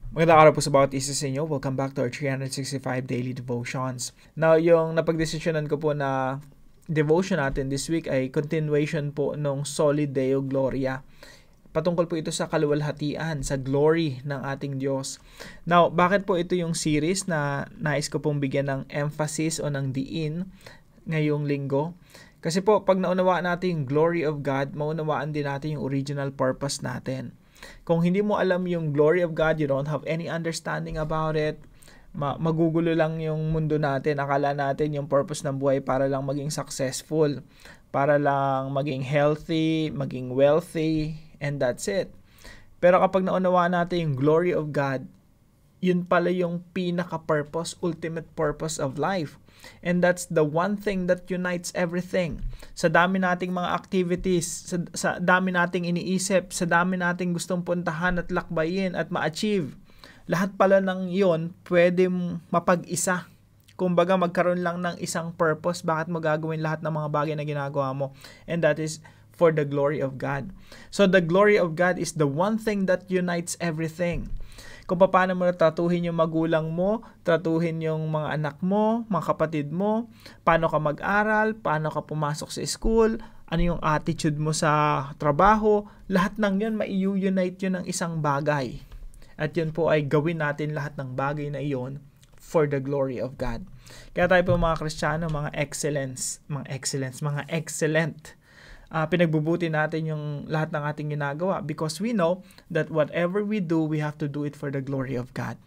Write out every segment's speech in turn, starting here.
Magandang araw po sa bawat isa sa inyo. Welcome back to our 365 Daily Devotions. Now, yung napagdesisyonan ko po na devotion natin this week ay continuation po nung Soli Deo Gloria. Patungkol po ito sa kaluwalhatian, sa glory ng ating Diyos. Now, bakit po ito yung series na nais ko pong bigyan ng emphasis o ng diin ngayong linggo? Kasi po, pag naunawaan natin yung glory of God, maunawaan din natin yung original purpose natin. Kung hindi mo alam yung glory of God, you don't have any understanding about it, magugulo lang yung mundo natin. Akala natin yung purpose ng buhay para lang maging successful, para lang maging healthy, maging wealthy, and that's it. Pero kapag naunawaan natin yung glory of God, yun pala yung pinaka-purpose, ultimate purpose of life. And that's the one thing that unites everything. Sa dami nating mga activities, sa dami nating iniisip, sa dami nating gustong puntahan at lakbayin at ma-achieve, lahat pala ng yon pwede mapag-isa. Kumbaga magkaroon lang ng isang purpose bakit mo gagawin lahat ng mga bagay na ginagawa mo. And that is for the glory of God. So the glory of God is the one thing that unites everything. Kung paano mo tratuhin yung magulang mo, tratuhin yung mga anak mo, mga kapatid mo, paano ka mag-aral, paano ka pumasok sa school, ano yung attitude mo sa trabaho, lahat ng yun, mai-unite yun ng isang bagay. At yun po ay gawin natin lahat ng bagay na iyon for the glory of God. Kaya tayo po mga Kristiyano, mga excellent. Pinagbubuti natin yung lahat ng ating ginagawa because we know that whatever we do, we have to do it for the glory of God.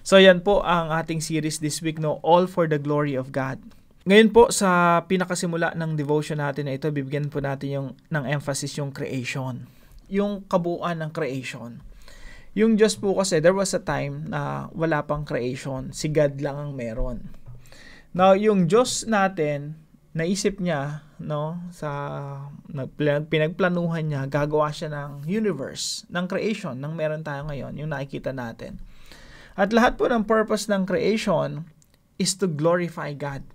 So yan po ang ating series this week, no? All for the glory of God. Ngayon po sa pinakasimula ng devotion natin na ito, bibigyan po natin ng emphasis yung creation. Yung kabuuan ng creation. Yung Diyos po kasi, there was a time na wala pang creation. Si God lang ang meron. Now, yung Diyos natin, naisip niya, no, pinagplanuhan niya, gagawa siya ng universe, ng creation, ng meron tayo ngayon, yung nakikita natin. At lahat po ng purpose ng creation is to glorify God.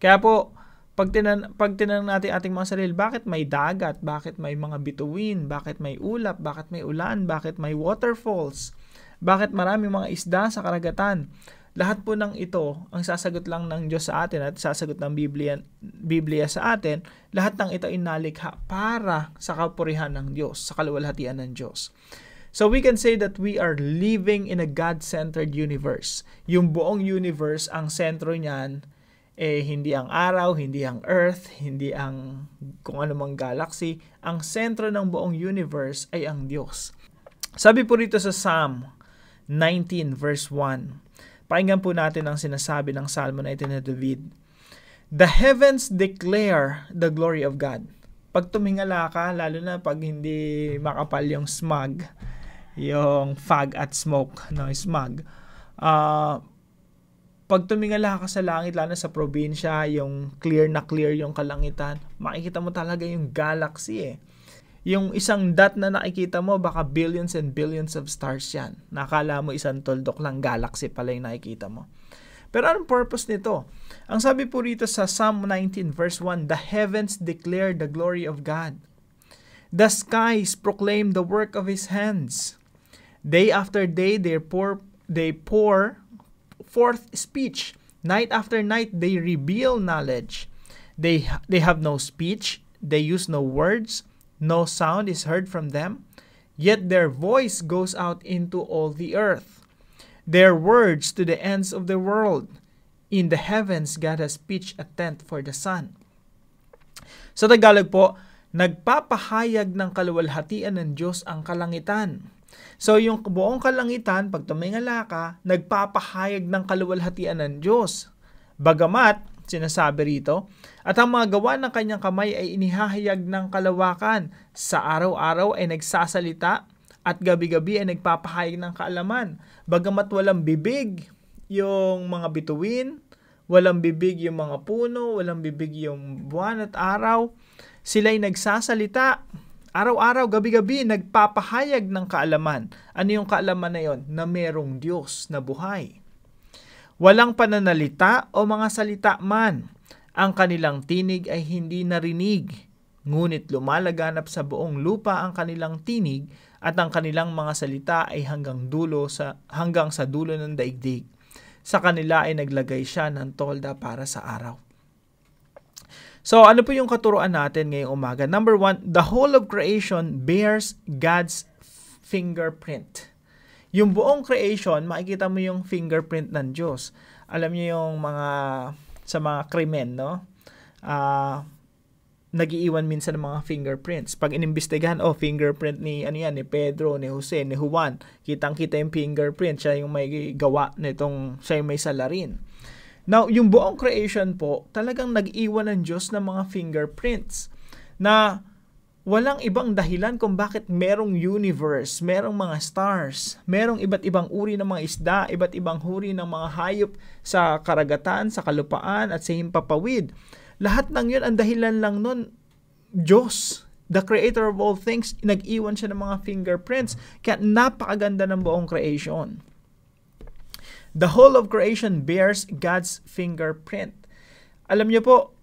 Kaya po, pag tinanong natin ating mga sarili, bakit may dagat, bakit may mga bituin, bakit may ulap, bakit may ulan, bakit may waterfalls, bakit maraming mga isda sa karagatan, lahat po ng ito, ang sasagot lang ng Diyos sa atin at sasagot ng Biblia sa atin, lahat ng ito inalikha para sa kapurihan ng Diyos, sa kaluwalhatian ng Diyos. So we can say that we are living in a God-centered universe. Yung buong universe, ang sentro niyan, hindi ang araw, hindi ang earth, hindi ang kung anumang galaxy. Ang sentro ng buong universe ay ang Diyos. Sabi po rito sa Psalm 19 verse 1, pakinggan po natin ang sinasabi ng salmo na ito na David. The heavens declare the glory of God. Pag tumingala ka, lalo na pag hindi makapal yung smog, yung fog at smoke, no, smog. Pag tumingala ka sa langit, lalo sa probinsya, yung clear na clear yung kalangitan, makikita mo talaga yung galaxy . Yung isang dot na nakikita mo, baka billions and billions of stars yan. Nakala mo isang tuldok lang galaxy pala yung nakikita mo. Pero anong purpose nito? Ang sabi po rito sa Psalm 19 verse 1, the heavens declare the glory of God. The skies proclaim the work of His hands. Day after day they pour forth speech. Night after night they reveal knowledge. They have no speech. They use no words. No sound is heard from them, yet their voice goes out into all the earth. Their words to the ends of the world. In the heavens, God has pitched a tent for the sun. Sa Tagalog po, nagpapahayag ng kaluwalhatian ng Diyos ang kalangitan. So yung buong kalangitan, pag tumingala ka, nagpapahayag ng kaluwalhatian ng Diyos. Bagamat, sinasabi rito, at ang mga gawa ng kanyang kamay ay inihahayag ng kalawakan. Sa araw-araw ay nagsasalita at gabi-gabi ay nagpapahayag ng kaalaman. Bagamat walang bibig yung mga bituin, walang bibig yung mga puno, walang bibig yung buwan at araw, sila'y nagsasalita. Araw-araw, gabi-gabi, nagpapahayag ng kaalaman. Ano yung kaalaman na yon? Na merong Diyos na buhay. Walang pananalita o mga salita man. Ang kanilang tinig ay hindi narinig. Ngunit lumalaganap sa buong lupa ang kanilang tinig at ang kanilang mga salita ay hanggang sa dulo ng daigdig. Sa kanila ay naglagay siya ng tolda para sa araw. So, ano po yung katuruan natin ngayong umaga? Number 1, the whole of creation bears God's fingerprint. Yung buong creation, makikita mo yung fingerprint ng Diyos. Alam niyo yung sa mga krimen, no? Nag-iiwan minsan ng mga fingerprints. Pag inimbestigahan, fingerprint ni Pedro, ni Jose, ni Juan. Kitang-kita yung fingerprint. Siya yung may gawa nitong, siya yung may salarin. Now, yung buong creation po, talagang nag-iwan ng Diyos ng mga fingerprints na walang ibang dahilan kung bakit merong universe, merong mga stars, merong iba't ibang uri ng mga isda, iba't ibang uri ng mga hayop sa karagatan, sa kalupaan, at sa himpapawid. Lahat ng yun, ang dahilan lang nun, Diyos, the creator of all things, nag-iwan siya ng mga fingerprints. Kaya napakaganda ng buong creation. The whole of creation bears God's fingerprint. Alam niyo po,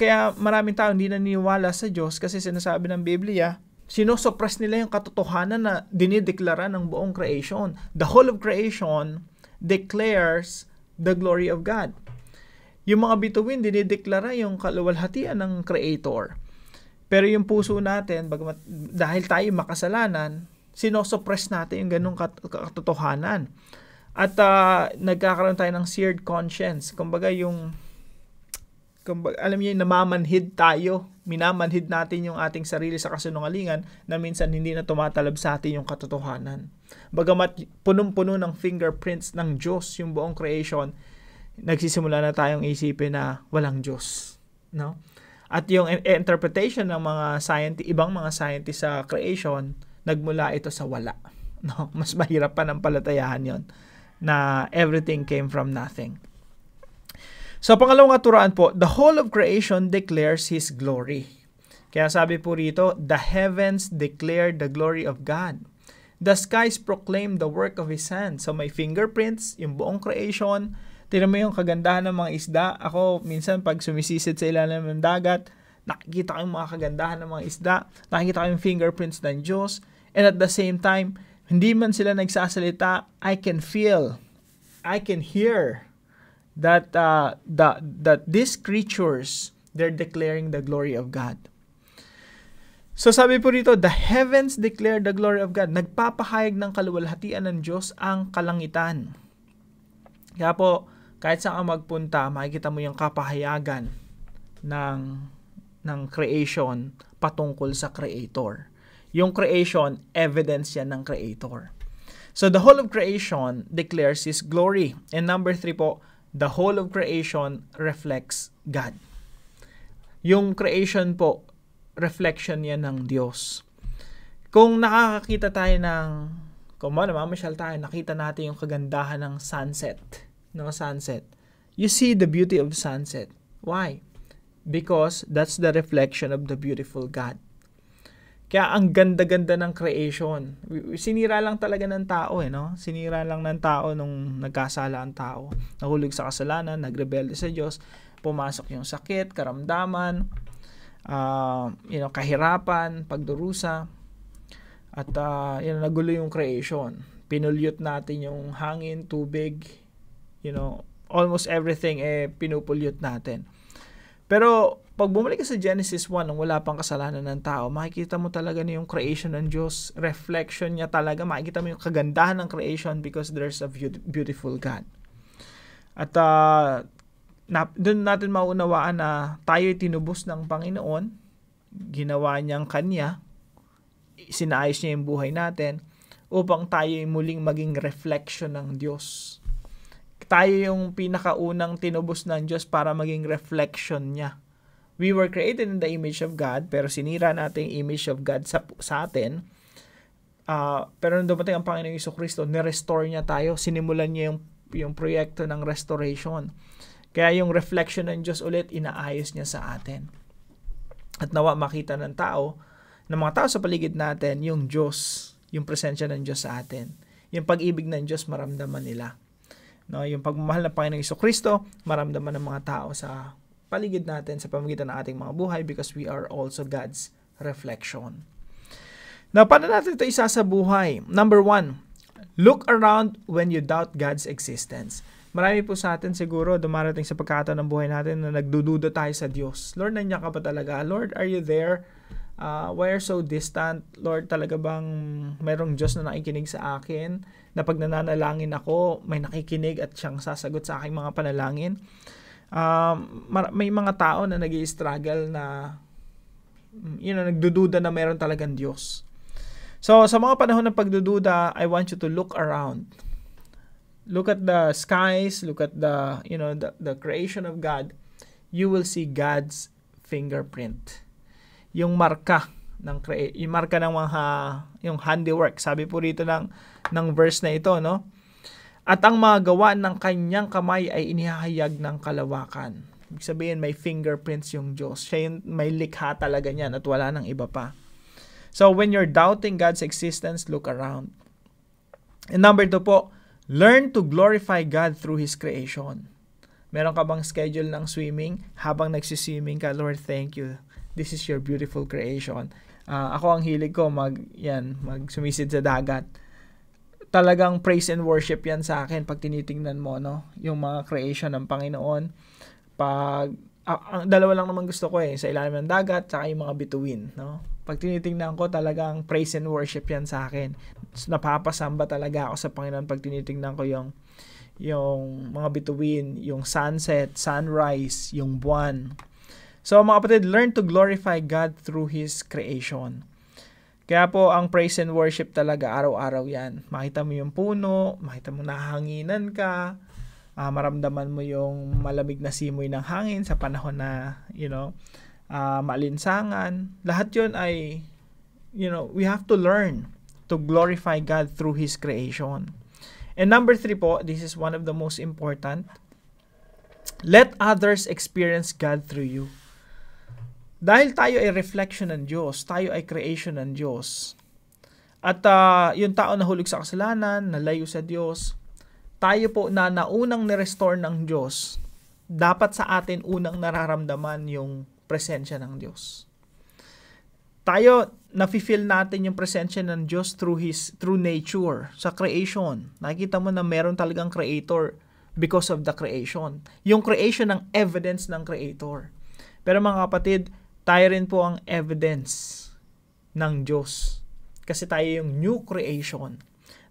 kaya maraming tao hindi naniniwala sa Diyos kasi sinasabi ng Biblia, sinosuppress nila yung katotohanan na dinideklara ng buong creation. The whole of creation declares the glory of God. Yung mga bituin, dinideklara yung kaluwalhatian ng Creator. Pero yung puso natin, dahil tayo makasalanan, sinosuppress natin yung ganung katotohanan. At nagkakaroon tayo ng seared conscience. Kumbaga alam niyo, namamanhid tayo. Minamanhid natin yung ating sarili sa kasinungalingan na minsan hindi na tumatalab sa atin yung katotohanan. Bagamat punong-puno ng fingerprints ng Diyos yung buong creation, nagsisimula na tayong isipin na walang Diyos. No? At yung interpretation ng mga ibang mga scientists sa creation, nagmula ito sa wala. No? Mas mahirap pa ng palatayahan yon na everything came from nothing. So, pangalawang katuruan po, the whole of creation declares His glory. Kaya sabi po rito, the heavens declare the glory of God. The skies proclaim the work of His hands. So, may fingerprints, yung buong creation. Tingnan mo yung kagandahan ng mga isda. Ako, minsan, pag sumisisid sa ilalim ng dagat, nakikita ko yung mga kagandahan ng mga isda. Nakikita ko yung fingerprints ng Diyos. And at the same time, hindi man sila nagsasalita, I can feel, I can hear that these creatures, they're declaring the glory of God. So sabi po rito, the heavens declare the glory of God. Nagpapahayag ng kaluwalhatian ng Diyos ang kalangitan. Kaya po, kahit saan ka magpunta, makikita mo yung kapahayagan ng creation patungkol sa Creator. Yung creation, evidence yan ng Creator. So, the whole of creation declares His glory. And number 3 po, the whole of creation reflects God. Yung creation po, reflection yan ng Diyos. Kung nakakakita tayo kung mamasyal tayo, nakita natin yung kagandahan ng sunset. No, sunset. You see the beauty of sunset. Why? Because that's the reflection of the beautiful God. Kaya ang ganda-ganda ng creation. Sinira lang talaga ng tao no? Sinira lang ng tao nung nagkasala ang tao. Nahulog sa kasalanan, nagrebelde sa Diyos, pumasok yung sakit, karamdaman, kahirapan, pagdurusa, at nagulo yung creation. Pinulyot natin yung hangin, tubig, almost everything pinupulyot natin. Pero pag bumalik ka sa Genesis 1, nung wala pang kasalanan ng tao, makikita mo talaga na yung creation ng Diyos, reflection niya talaga, makikita mo yung kagandahan ng creation because there's a beautiful God. At doon natin maunawaan na tayo'y tinubos ng Panginoon, ginawa niyang Kanya, sinaayos niya yung buhay natin, upang tayo'y muling maging reflection ng Diyos. Tayo yung pinakaunang tinubos ng Diyos para maging reflection niya. We were created in the image of God, pero sinira natin yung image of God sa atin. Pero nung dumating ang Panginoong Jesucristo, ni-restore niya tayo. Sinimulan niya yung proyekto ng restoration. Kaya yung reflection ng Diyos ulit, inaayos niya sa atin. At nawa makita ng mga tao sa paligid natin, yung Diyos, yung presensya ng Diyos sa atin. Yung pag-ibig ng Diyos, maramdaman nila. No, yung pagmamahal ng Panginoong Jesucristo, maramdaman ng mga tao sa paligid natin sa pamamagitan ng ating mga buhay because we are also God's reflection. Now, paano natin ito isa sa buhay? Number 1, look around when you doubt God's existence. Marami po sa atin siguro dumarating sa pagkakataon ng buhay natin na nagdududa tayo sa Diyos. Lord, nandiyan ka ba talaga? Lord, are you there? Why are so distant? Lord, talaga bang mayroong Diyos na nakikinig sa akin? Na pag nananalangin ako, may nakikinig at siyang sasagot sa aking mga panalangin? May mga tao na nag-i-struggle na nagdududa na mayroon talagang Diyos. So, sa mga panahon ng pagdududa, I want you to look around. Look at the skies, look at the creation of God. You will see God's fingerprint. Yung marka ng yung handiwork. Sabi po rito ng verse na ito, no? At ang mga gawa ng kanyang kamay ay inihahayag ng kalawakan. Ibig sabihin, may fingerprints yung Diyos. Siya yung may likha talaga niyan at wala nang iba pa. So, when you're doubting God's existence, look around. And number 2 po, learn to glorify God through His creation. Meron ka bang schedule ng swimming? Habang nagsiswimming ka, Lord, thank you. This is your beautiful creation. Ako ang hilig ko magsumisid sa dagat. Talagang praise and worship yan sa akin pag tinitingnan mo, no? Yung mga creation ng Panginoon. Ang dalawa lang naman gusto ko sa ilalim ng dagat tsaka yung mga bituin, no? Pag tinitingnan ko, talagang praise and worship yan sa akin. Napapasamba talaga ako sa Panginoon pag tinitingnan ko yung mga bituin, yung sunset, sunrise, yung buwan. So mga kapatid, learn to glorify God through His creation. Kaya po, ang praise and worship talaga, araw-araw yan. Makita mo yung puno, makita mo nahanginan ka, maramdaman mo yung malamig na simoy ng hangin sa panahon na, maalinsangan. Lahat yun ay, we have to learn to glorify God through His creation. And number 3 po, this is one of the most important. Let others experience God through you. Dahil tayo ay reflection ng Diyos, tayo ay creation ng Diyos. At yung tao na hulog sa kasalanan, nalayo sa Diyos, tayo po na naunang ni-restore ng Diyos, dapat sa atin unang nararamdaman yung presensya ng Diyos. Tayo, nafe-feel natin yung presensya ng Diyos through nature, sa creation. Nakikita mo na meron talagang creator because of the creation. Yung creation ng evidence ng creator. Pero mga kapatid, tayo rin po ang evidence ng Diyos. Kasi tayo yung new creation.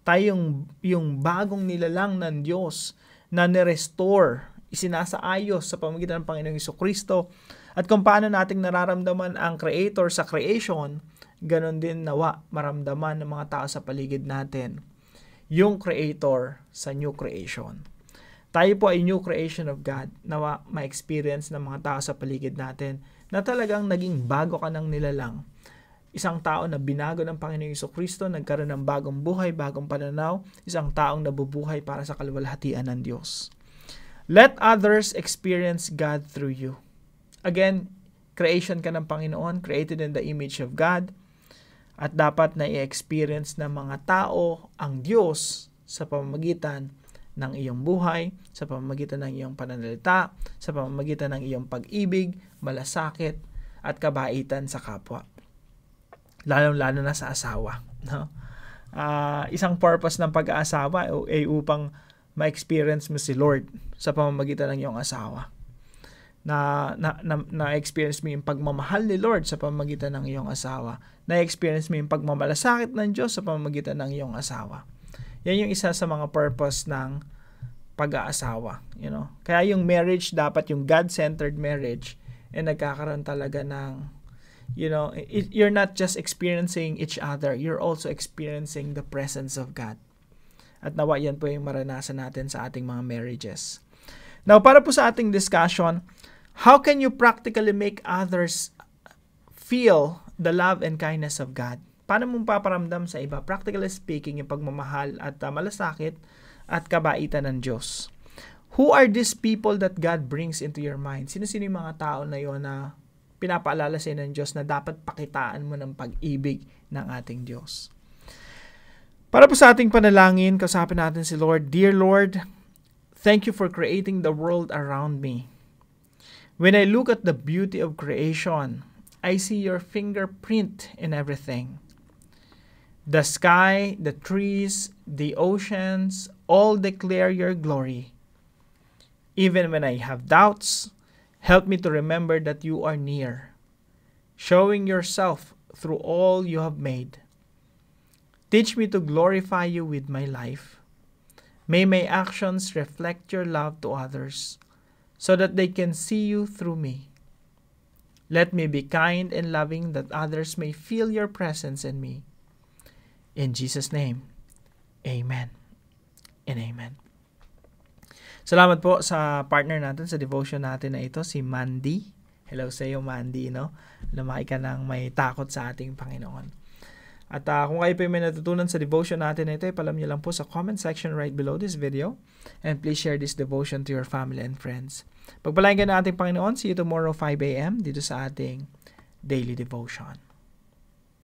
Tayo yung bagong nilalang ng Diyos na ni-restore, isinasaayos sa pamamagitan ng Panginoong Jesucristo. At kung paano nating nararamdaman ang Creator sa creation, ganon din nawa maramdaman ng mga tao sa paligid natin yung Creator sa new creation. Tayo po ay new creation of God. Nawa ma-experience ng mga tao sa paligid natin na talagang naging bago ka ng nilalang. Isang tao na binago ng Panginoong Jesucristo, nagkaroon ng bagong buhay, bagong pananaw, isang taong nabubuhay para sa kaluwalhatian ng Diyos. Let others experience God through you. Again, creation ka ng Panginoon, created in the image of God, at dapat na i-experience ng mga tao ang Diyos sa pamamagitan ng iyong buhay, sa pamamagitan ng iyong pananalita, sa pamamagitan ng iyong pag-ibig, malasakit, at kabaitan sa kapwa. Lalo-lalo na sa asawa. No? Isang purpose ng pag-aasawa ay upang ma-experience mo si Lord sa pamamagitan ng iyong asawa. Na-experience mo yung pagmamahal ni Lord sa pamamagitan ng iyong asawa. Na-experience mo yung pagmamalasakit ng Diyos sa pamamagitan ng iyong asawa. Yan yung isa sa mga purpose ng pag-aasawa. Kaya yung marriage, dapat yung God-centered marriage, nagkakaroon talaga ng, you're not just experiencing each other, you're also experiencing the presence of God. At nawa yan po yung maranasan natin sa ating mga marriages. Now, para po sa ating discussion, how can you practically make others feel the love and kindness of God? Paano mong paparamdam sa iba? Practically speaking, yung pagmamahal at malasakit at kabaitan ng Diyos. Who are these people that God brings into your mind? Sino-sino yung mga tao na yun na pinapaalala sa ng Diyos na dapat pakitaan mo ng pag-ibig ng ating Diyos? Para po sa ating panalangin, kausapin natin si Lord. Dear Lord, thank you for creating the world around me. When I look at the beauty of creation, I see your fingerprint in everything. The sky, the trees, the oceans, all declare your glory. Even when I have doubts, help me to remember that you are near, showing yourself through all you have made. Teach me to glorify you with my life. May my actions reflect your love to others, so that they can see you through me. Let me be kind and loving that others may feel your presence in me. In Jesus' name, Amen and Amen. Salamat po sa partner natin sa devotion natin na ito, si Mandy. Hello sa iyo, Mandy, no? Lumaki ka ng may takot sa ating Panginoon. At kung kayo po may natutunan sa devotion natin na ito, ipalam niyo lang po sa comment section right below this video. And please share this devotion to your family and friends. Pagpalain ka ng ating Panginoon. See you tomorrow 5 a.m. dito sa ating Daily Devotion.